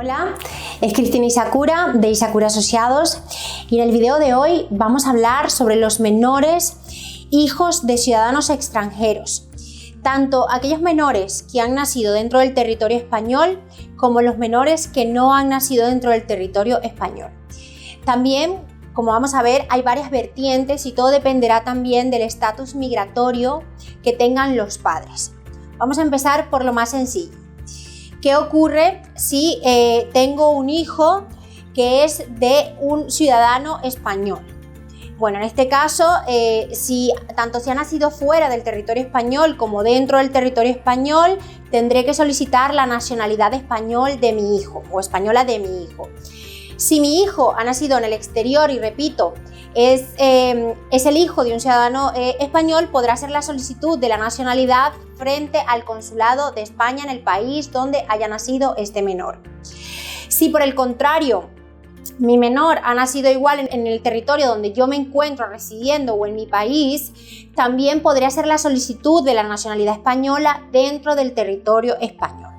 Hola, es Cristina Isakura de Isakura Asociados y en el video de hoy vamos a hablar sobre los menores hijos de ciudadanos extranjeros, tanto aquellos menores que han nacido dentro del territorio español como los menores que no han nacido dentro del territorio español. También, como vamos a ver, hay varias vertientes y todo dependerá también del estatus migratorio que tengan los padres. Vamos a empezar por lo más sencillo. ¿Qué ocurre si tengo un hijo que es de un ciudadano español? Bueno, en este caso, tanto si ha nacido fuera del territorio español como dentro del territorio español, tendré que solicitar la nacionalidad español de mi hijo o española de mi hijo. Si mi hijo ha nacido en el exterior y repito, es el hijo de un ciudadano español, podrá hacer la solicitud de la nacionalidad frente al consulado de España en el país donde haya nacido este menor. Si por el contrario, mi menor ha nacido igual en el territorio donde yo me encuentro residiendo o en mi país, también podré hacer la solicitud de la nacionalidad española dentro del territorio español.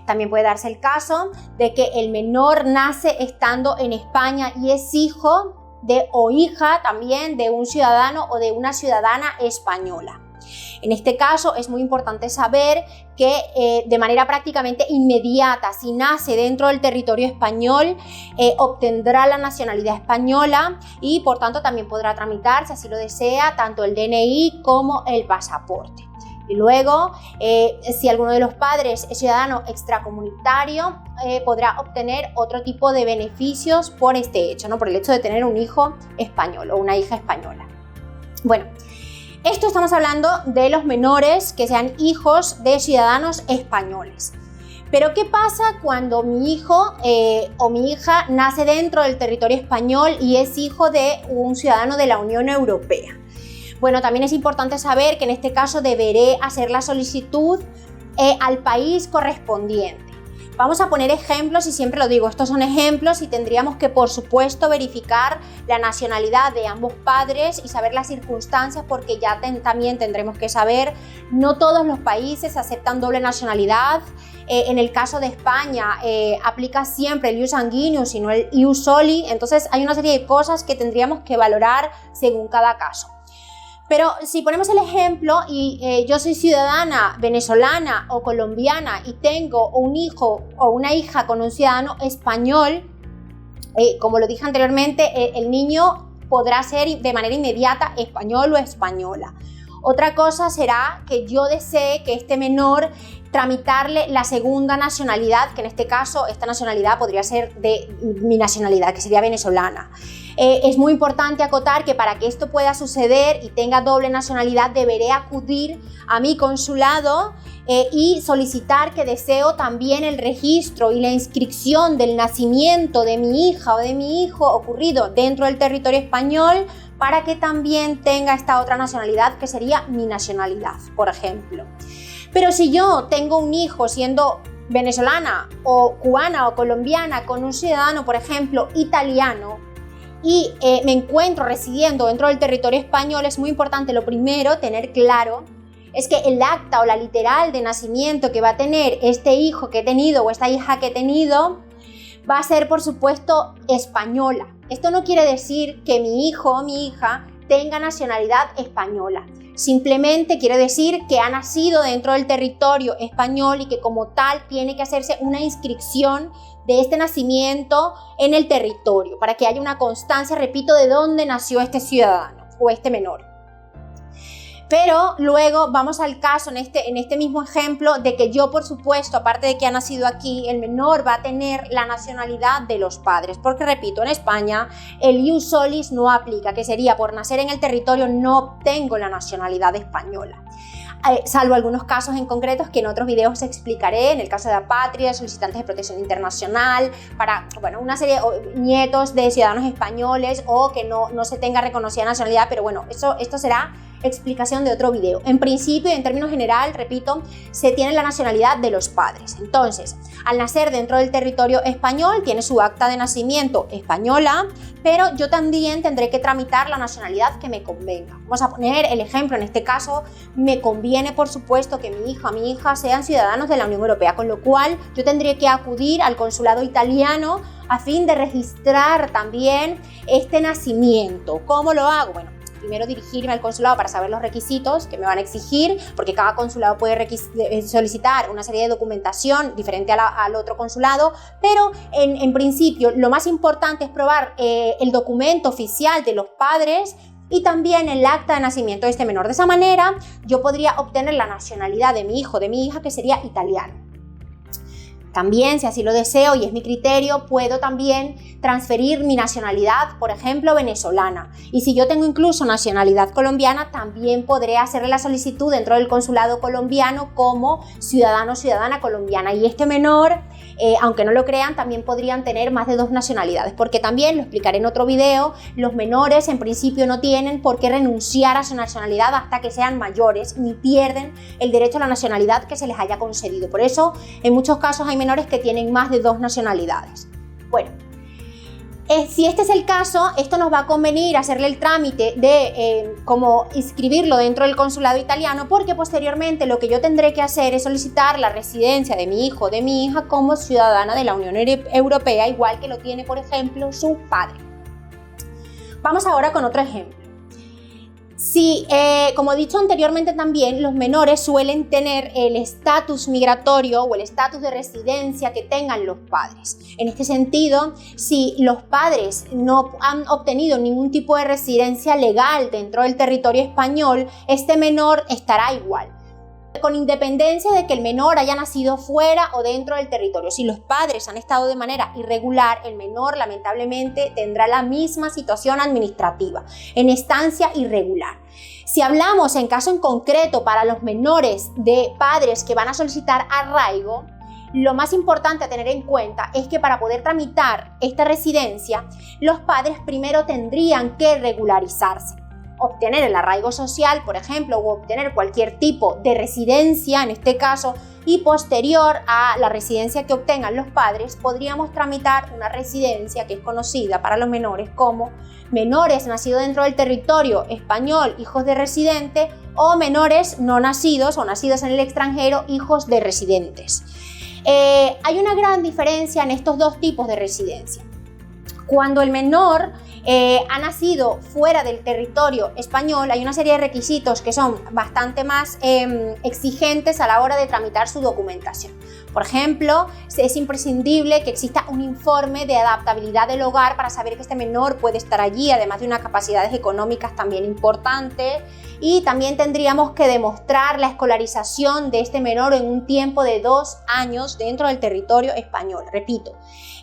También puede darse el caso de que el menor nace estando en España y es hijo o hija también de un ciudadano o de una ciudadana española. En este caso es muy importante saber que de manera prácticamente inmediata, si nace dentro del territorio español, obtendrá la nacionalidad española y por tanto también podrá tramitar, si así lo desea, tanto el DNI como el pasaporte. Y luego, si alguno de los padres es ciudadano extracomunitario, podrá obtener otro tipo de beneficios por este hecho, ¿no? Por el hecho de tener un hijo español o una hija española. Bueno, esto estamos hablando de los menores que sean hijos de ciudadanos españoles. Pero ¿qué pasa cuando mi hijo o mi hija nace dentro del territorio español y es hijo de un ciudadano de la Unión Europea? Bueno, también es importante saber que en este caso deberé hacer la solicitud al país correspondiente. Vamos a poner ejemplos y siempre lo digo, estos son ejemplos y tendríamos que, por supuesto, verificar la nacionalidad de ambos padres y saber las circunstancias porque ya también tendremos que saber, no todos los países aceptan doble nacionalidad. En el caso de España aplica siempre el ius sanguinis y no el ius soli, entonces hay una serie de cosas que tendríamos que valorar según cada caso. Pero si ponemos el ejemplo y yo soy ciudadana venezolana o colombiana y tengo un hijo o una hija con un ciudadano español, como lo dije anteriormente, el niño podrá ser de manera inmediata español o española. Otra cosa será que yo desee que este menor tramitarle la segunda nacionalidad, que en este caso esta nacionalidad podría ser de mi nacionalidad, que sería venezolana. Es muy importante acotar que para que esto pueda suceder y tenga doble nacionalidad deberé acudir a mi consulado y solicitar que deseo también el registro y la inscripción del nacimiento de mi hija o de mi hijo ocurrido dentro del territorio español para que también tenga esta otra nacionalidad que sería mi nacionalidad, por ejemplo. Pero si yo tengo un hijo siendo venezolana o cubana o colombiana con un ciudadano, por ejemplo, italiano, y me encuentro residiendo dentro del territorio español, es muy importante lo primero tener claro es que el acta o la literal de nacimiento que va a tener este hijo que he tenido o esta hija que he tenido va a ser, por supuesto, española. Esto no quiere decir que mi hijo o mi hija tenga nacionalidad española. Simplemente quiere decir que ha nacido dentro del territorio español y que como tal tiene que hacerse una inscripción de este nacimiento en el territorio para que haya una constancia, repito, de dónde nació este ciudadano o este menor. Pero luego vamos al caso en este mismo ejemplo de que yo, por supuesto, aparte de que ha nacido aquí, el menor va a tener la nacionalidad de los padres. Porque, repito, en España el ius solis no aplica, que sería por nacer en el territorio no obtengo la nacionalidad española. Salvo algunos casos en concretos que en otros videos explicaré, en el caso de apátridas, solicitantes de protección internacional, para una serie de nietos de ciudadanos españoles o que no se tenga reconocida nacionalidad, pero bueno, esto será explicación de otro video. En principio y en términos general, repito, se tiene la nacionalidad de los padres. Entonces, al nacer dentro del territorio español, tiene su acta de nacimiento española, pero yo también tendré que tramitar la nacionalidad que me convenga. Vamos a poner el ejemplo, en este caso, me conviene, por supuesto, que mi hija sean ciudadanos de la Unión Europea, con lo cual yo tendría que acudir al consulado italiano a fin de registrar también este nacimiento. ¿Cómo lo hago? Bueno, primero dirigirme al consulado para saber los requisitos que me van a exigir, porque cada consulado puede solicitar una serie de documentación diferente al otro consulado, pero en principio lo más importante es probar el documento oficial de los padres y también el acta de nacimiento de este menor. De esa manera yo podría obtener la nacionalidad de mi hijo o de mi hija, que sería italiano. También, si así lo deseo y es mi criterio, puedo también transferir mi nacionalidad, por ejemplo, venezolana. Y si yo tengo incluso nacionalidad colombiana, también podré hacerle la solicitud dentro del consulado colombiano como ciudadano o ciudadana colombiana. Y este menor, aunque no lo crean, también podrían tener más de 2 nacionalidades, porque también, lo explicaré en otro video, los menores en principio no tienen por qué renunciar a su nacionalidad hasta que sean mayores, ni pierden el derecho a la nacionalidad que se les haya concedido. Por eso, en muchos casos hay menores que tienen más de 2 nacionalidades. Bueno, si este es el caso, esto nos va a convenir hacerle el trámite de cómo inscribirlo dentro del consulado italiano, porque posteriormente lo que yo tendré que hacer es solicitar la residencia de mi hijo o de mi hija como ciudadana de la Unión Europea, igual que lo tiene, por ejemplo, su padre. Vamos ahora con otro ejemplo. Sí, como he dicho anteriormente también, los menores suelen tener el estatus migratorio o el estatus de residencia que tengan los padres. En este sentido, si los padres no han obtenido ningún tipo de residencia legal dentro del territorio español, este menor estará igual, con independencia de que el menor haya nacido fuera o dentro del territorio. Si los padres han estado de manera irregular, el menor lamentablemente tendrá la misma situación administrativa, en estancia irregular. Si hablamos en caso en concreto para los menores de padres que van a solicitar arraigo, lo más importante a tener en cuenta es que para poder tramitar esta residencia, los padres primero tendrían que regularizarse. Obtener el arraigo social, por ejemplo, o obtener cualquier tipo de residencia, en este caso, y posterior a la residencia que obtengan los padres, podríamos tramitar una residencia que es conocida para los menores como menores nacidos dentro del territorio español, hijos de residente, o menores no nacidos o nacidos en el extranjero, hijos de residentes. Hay una gran diferencia en estos dos tipos de residencia. Cuando el menor ha nacido fuera del territorio español, hay una serie de requisitos que son bastante más exigentes a la hora de tramitar su documentación. Por ejemplo, es imprescindible que exista un informe de adaptabilidad del hogar para saber que este menor puede estar allí, además de unas capacidades económicas también importantes. Y también tendríamos que demostrar la escolarización de este menor en un tiempo de 2 años dentro del territorio español. Repito,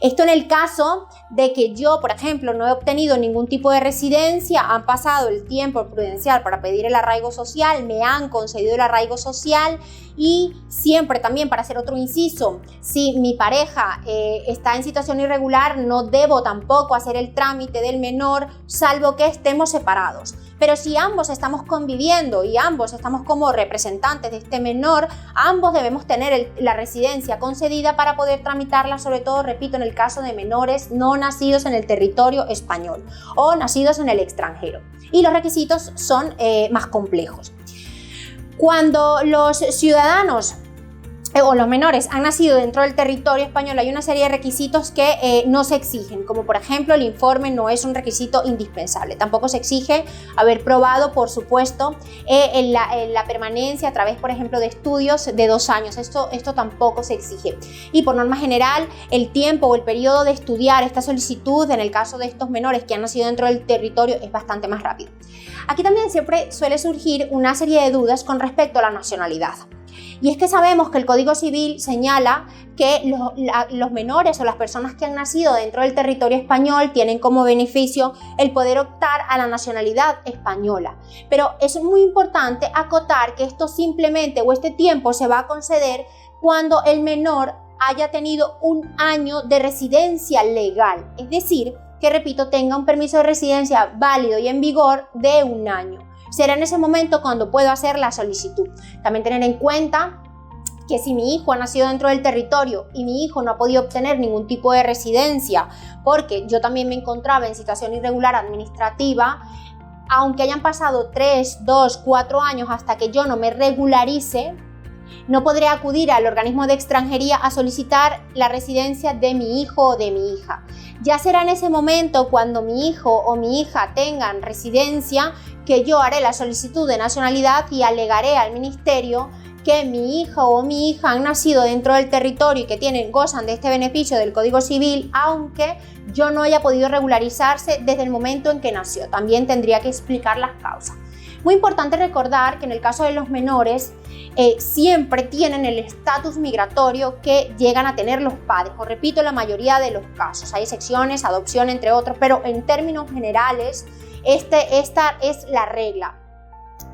esto en el caso de que yo, por ejemplo, no he obtenido ningún tipo de residencia, han pasado el tiempo prudencial para pedir el arraigo social, me han concedido el arraigo social, y siempre también, para hacer otro inciso, si mi pareja está en situación irregular, no debo tampoco hacer el trámite del menor, salvo que estemos separados. Pero si ambos estamos conviviendo y ambos estamos como representantes de este menor, ambos debemos tener la residencia concedida para poder tramitarla, sobre todo, repito, en el caso de menores no nacidos en el territorio español o nacidos en el extranjero. Y los requisitos son más complejos. Cuando los ciudadanos o los menores han nacido dentro del territorio español, hay una serie de requisitos que no se exigen, como por ejemplo el informe no es un requisito indispensable. Tampoco se exige haber probado, por supuesto, en la permanencia a través, por ejemplo, de estudios de 2 años. Esto tampoco se exige. Y por norma general, el tiempo o el periodo de estudiar esta solicitud, en el caso de estos menores que han nacido dentro del territorio, es bastante más rápido. Aquí también siempre suele surgir una serie de dudas con respecto a la nacionalidad. Y es que sabemos que el Código Civil señala que los menores o las personas que han nacido dentro del territorio español tienen como beneficio el poder optar a la nacionalidad española. Pero es muy importante acotar que esto simplemente o este tiempo se va a conceder cuando el menor haya tenido 1 año de residencia legal. Es decir, que repito, tenga un permiso de residencia válido y en vigor de 1 año. será en ese momento cuando puedo hacer la solicitud. También tener en cuenta que si mi hijo ha nacido dentro del territorio y mi hijo no ha podido obtener ningún tipo de residencia porque yo también me encontraba en situación irregular administrativa, aunque hayan pasado 3, 2, 4 años hasta que yo no me regularice, no podré acudir al organismo de extranjería a solicitar la residencia de mi hijo o de mi hija. Ya será en ese momento cuando mi hijo o mi hija tengan residencia que yo haré la solicitud de nacionalidad y alegaré al ministerio que mi hijo o mi hija han nacido dentro del territorio y que gozan de este beneficio del Código Civil, aunque yo no haya podido regularizarse desde el momento en que nació. También tendría que explicar las causas. Muy importante recordar que en el caso de los menores siempre tienen el estatus migratorio que llegan a tener los padres. Os repito, la mayoría de los casos. Hay excepciones, adopción, entre otros, pero en términos generales esta es la regla.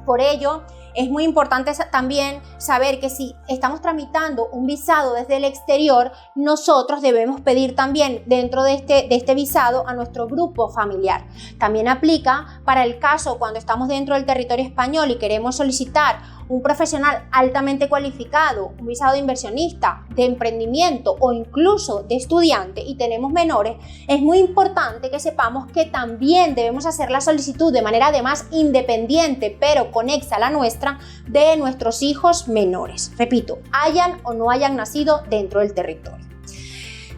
Por ello, es muy importante también saber que si estamos tramitando un visado desde el exterior, nosotros debemos pedir también dentro de este visado a nuestro grupo familiar. También aplica para el caso cuando estamos dentro del territorio español y queremos solicitar un profesional altamente cualificado, un visado de inversionista, de emprendimiento o incluso de estudiante y tenemos menores, es muy importante que sepamos que también debemos hacer la solicitud de manera además independiente, pero conexa a la nuestra, de nuestros hijos menores. Repito, hayan o no hayan nacido dentro del territorio.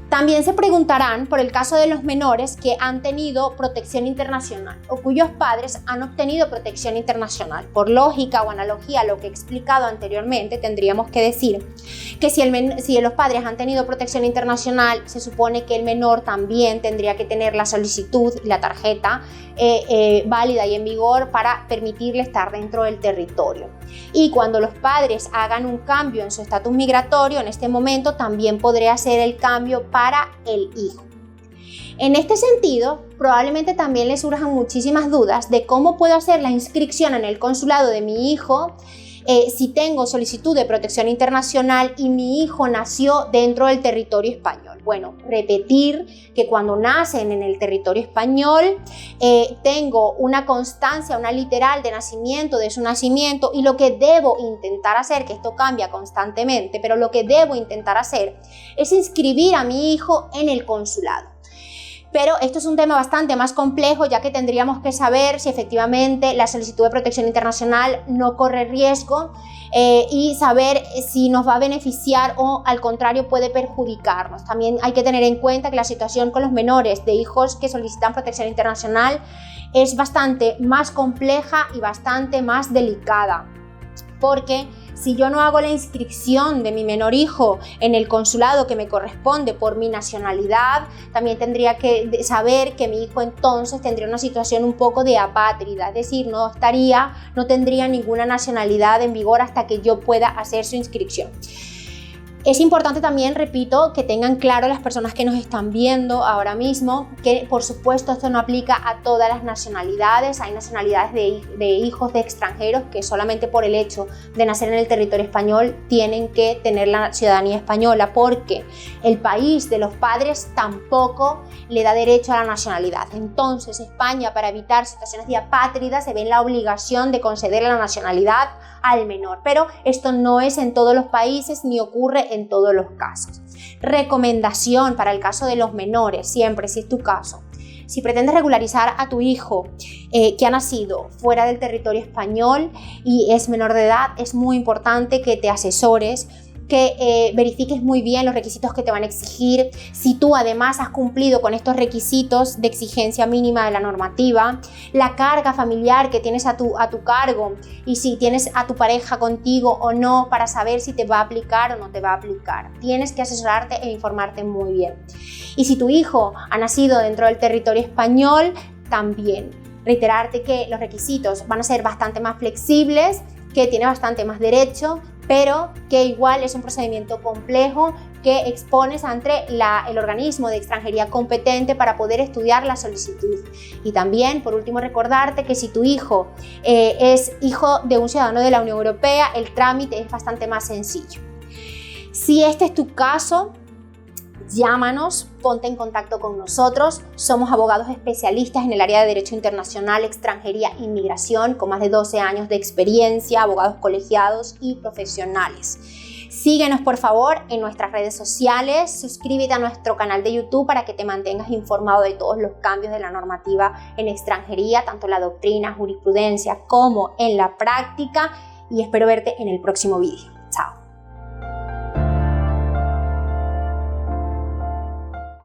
También se preguntarán por el caso de los menores que han tenido protección internacional o cuyos padres han obtenido protección internacional. Por lógica o analogía a lo que he explicado anteriormente, tendríamos que decir que si los padres han tenido protección internacional, se supone que el menor también tendría que tener la solicitud y la tarjeta válida y en vigor para permitirle estar dentro del territorio. Y cuando los padres hagan un cambio en su estatus migratorio, en este momento también podré hacer el cambio para el hijo. En este sentido, probablemente también les surjan muchísimas dudas de cómo puedo hacer la inscripción en el consulado de mi hijo si tengo solicitud de protección internacional y mi hijo nació dentro del territorio español. Bueno, repetir que cuando nacen en el territorio español tengo una constancia, una literal de nacimiento, de su nacimiento, y lo que debo intentar hacer, que esto cambia constantemente, pero lo que debo intentar hacer es inscribir a mi hijo en el consulado. Pero esto es un tema bastante más complejo, ya que tendríamos que saber si efectivamente la solicitud de protección internacional no corre riesgo y saber si nos va a beneficiar o al contrario puede perjudicarnos. También hay que tener en cuenta que la situación con los menores de hijos que solicitan protección internacional es bastante más compleja y bastante más delicada, porque si yo no hago la inscripción de mi menor hijo en el consulado que me corresponde por mi nacionalidad, también tendría que saber que mi hijo entonces tendría una situación un poco de apátrida, es decir, no tendría ninguna nacionalidad en vigor hasta que yo pueda hacer su inscripción. Es importante también, repito, que tengan claro las personas que nos están viendo ahora mismo que por supuesto esto no aplica a todas las nacionalidades. Hay nacionalidades de hijos de extranjeros que solamente por el hecho de nacer en el territorio español tienen que tener la ciudadanía española, porque el país de los padres tampoco le da derecho a la nacionalidad. Entonces España, para evitar situaciones de apátrida, se ve en la obligación de concederle la nacionalidad al menor, pero esto no es en todos los países ni ocurre en todos los casos. Recomendación para el caso de los menores, siempre, si es tu caso, si pretendes regularizar a tu hijo que ha nacido fuera del territorio español y es menor de edad, es muy importante que te asesores, que verifiques muy bien los requisitos que te van a exigir, si tú además has cumplido con estos requisitos de exigencia mínima de la normativa, la carga familiar que tienes a tu cargo y si tienes a tu pareja contigo o no, para saber si te va a aplicar o no te va a aplicar. Tienes que asesorarte e informarte muy bien. Y si tu hijo ha nacido dentro del territorio español, también reiterarte que los requisitos van a ser bastante más flexibles, que tiene bastante más derecho, pero que igual es un procedimiento complejo que expones ante el organismo de extranjería competente para poder estudiar la solicitud. Y también, por último, recordarte que si tu hijo es hijo de un ciudadano de la Unión Europea, el trámite es bastante más sencillo. Si este es tu caso, Llámanos, ponte en contacto con nosotros. Somos abogados especialistas en el área de Derecho Internacional, Extranjería e Inmigración, con más de 12 años de experiencia, abogados colegiados y profesionales. Síguenos por favor en nuestras redes sociales, suscríbete a nuestro canal de YouTube para que te mantengas informado de todos los cambios de la normativa en extranjería, tanto la doctrina, jurisprudencia como en la práctica, y espero verte en el próximo vídeo. Chao.